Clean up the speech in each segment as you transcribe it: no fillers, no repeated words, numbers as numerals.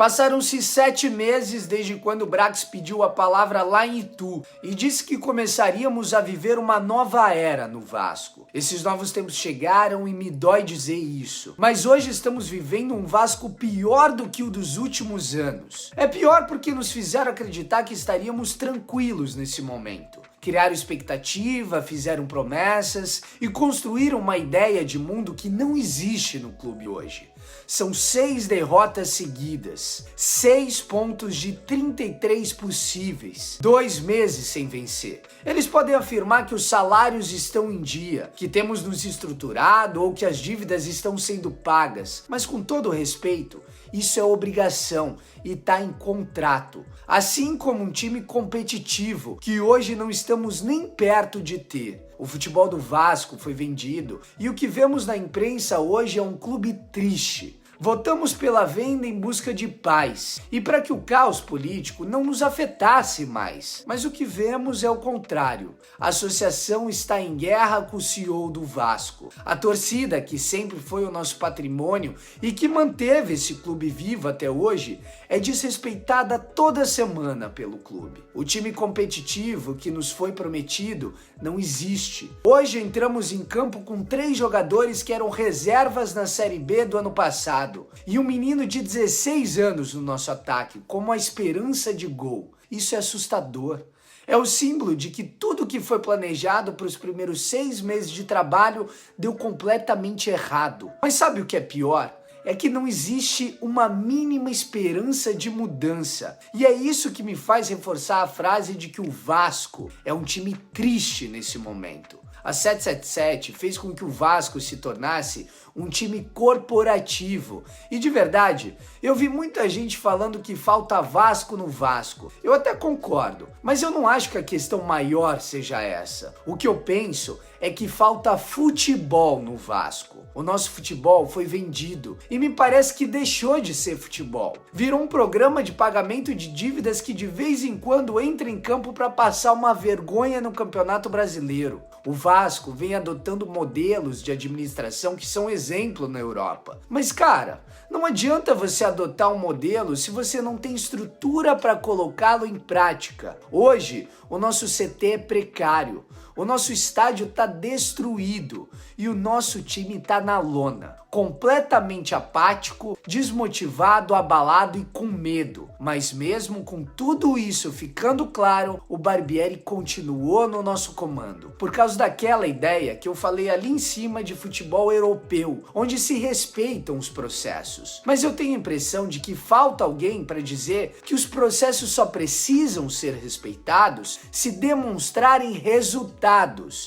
Passaram-se 7 meses desde quando o Brax pediu a palavra lá em Itu e disse que começaríamos a viver uma nova era no Vasco. Esses novos tempos chegaram e me dói dizer isso, mas hoje estamos vivendo um Vasco pior do que o dos últimos anos. É pior porque nos fizeram acreditar que estaríamos tranquilos nesse momento. Criaram expectativa, fizeram promessas e construíram uma ideia de mundo que não existe no clube hoje. São 6 derrotas seguidas, 6 pontos de 33 possíveis, 2 meses sem vencer. Eles podem afirmar que os salários estão em dia, que temos nos estruturado ou que as dívidas estão sendo pagas, mas com todo respeito, isso é obrigação e está em contrato. Assim como um time competitivo, que hoje não estamos nem perto de ter. O futebol do Vasco foi vendido e o que vemos na imprensa hoje é um clube triste. Votamos pela venda em busca de paz e para que o caos político não nos afetasse mais. Mas o que vemos é o contrário. A associação está em guerra com o CEO do Vasco. A torcida, que sempre foi o nosso patrimônio e que manteve esse clube vivo até hoje, é desrespeitada toda semana pelo clube. O time competitivo que nos foi prometido não existe. Hoje entramos em campo com 3 jogadores que eram reservas na Série B do ano passado. E um menino de 16 anos no nosso ataque, como a esperança de gol. Isso é assustador. É o símbolo de que tudo que foi planejado para os primeiros 6 meses de trabalho deu completamente errado. Mas sabe o que é pior? É que não existe uma mínima esperança de mudança. E é isso que me faz reforçar a frase de que o Vasco é um time triste nesse momento. A 777 fez com que o Vasco se tornasse um time corporativo. E de verdade, eu vi muita gente falando que falta Vasco no Vasco. Eu até concordo, mas eu não acho que a questão maior seja essa. O que eu penso é que falta futebol no Vasco. O nosso futebol foi vendido e me parece que deixou de ser futebol. Virou um programa de pagamento de dívidas que de vez em quando entra em campo para passar uma vergonha no Campeonato Brasileiro. O Vasco vem adotando modelos de administração que são exemplo na Europa. Mas cara, não adianta você adotar um modelo se você não tem estrutura para colocá-lo em prática. Hoje, o nosso CT é precário. O nosso estádio está destruído e o nosso time está na lona, completamente apático, desmotivado, abalado e com medo. Mas mesmo com tudo isso ficando claro, o Barbieri continuou no nosso comando, por causa daquela ideia que eu falei ali em cima de futebol europeu, onde se respeitam os processos. Mas eu tenho a impressão de que falta alguém para dizer que os processos só precisam ser respeitados se demonstrarem resultados.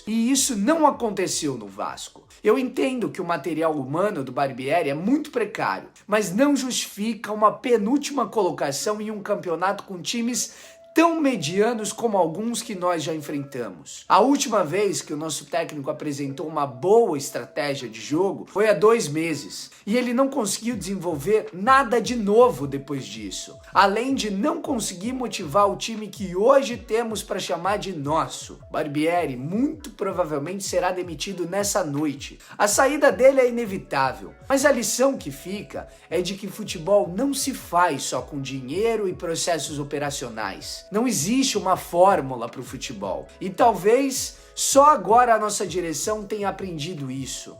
E isso não aconteceu no Vasco. Eu entendo que o material humano do Barbieri é muito precário, mas não justifica uma penúltima colocação em um campeonato com times tão medianos como alguns que nós já enfrentamos. A última vez que o nosso técnico apresentou uma boa estratégia de jogo foi há 2 meses, e ele não conseguiu desenvolver nada de novo depois disso, além de não conseguir motivar o time que hoje temos para chamar de nosso. Barbieri muito provavelmente será demitido nessa noite. A saída dele é inevitável, mas a lição que fica é de que futebol não se faz só com dinheiro e processos operacionais. Não existe uma fórmula para o futebol. E talvez só agora a nossa direção tenha aprendido isso.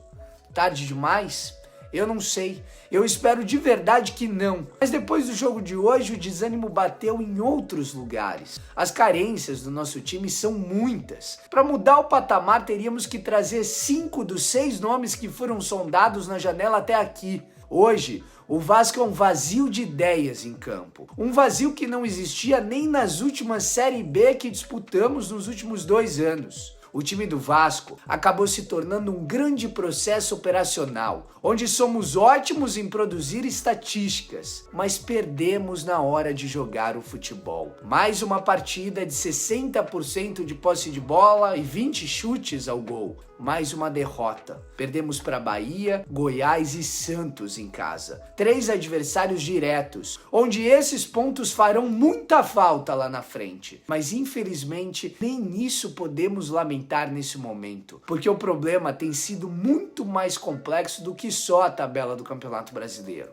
Tarde demais? Eu não sei. Eu espero de verdade que não. Mas depois do jogo de hoje, o desânimo bateu em outros lugares. As carências do nosso time são muitas. Para mudar o patamar, teríamos que trazer 5 dos 6 nomes que foram sondados na janela até aqui. Hoje, o Vasco é um vazio de ideias em campo. Um vazio que não existia nem nas últimas Série B que disputamos nos últimos 2 anos. O time do Vasco acabou se tornando um grande processo operacional, onde somos ótimos em produzir estatísticas, mas perdemos na hora de jogar o futebol. Mais uma partida de 60% de posse de bola e 20 chutes ao gol. Mais uma derrota. Perdemos para Bahia, Goiás e Santos em casa. 3 adversários diretos, onde esses pontos farão muita falta lá na frente. Mas infelizmente, nem isso podemos lamentar nesse momento, porque o problema tem sido muito mais complexo do que só a tabela do Campeonato Brasileiro.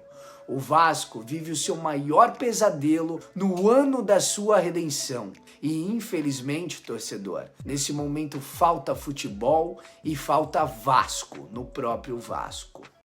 O Vasco vive o seu maior pesadelo no ano da sua redenção. E infelizmente, torcedor, nesse momento falta futebol e falta Vasco no próprio Vasco.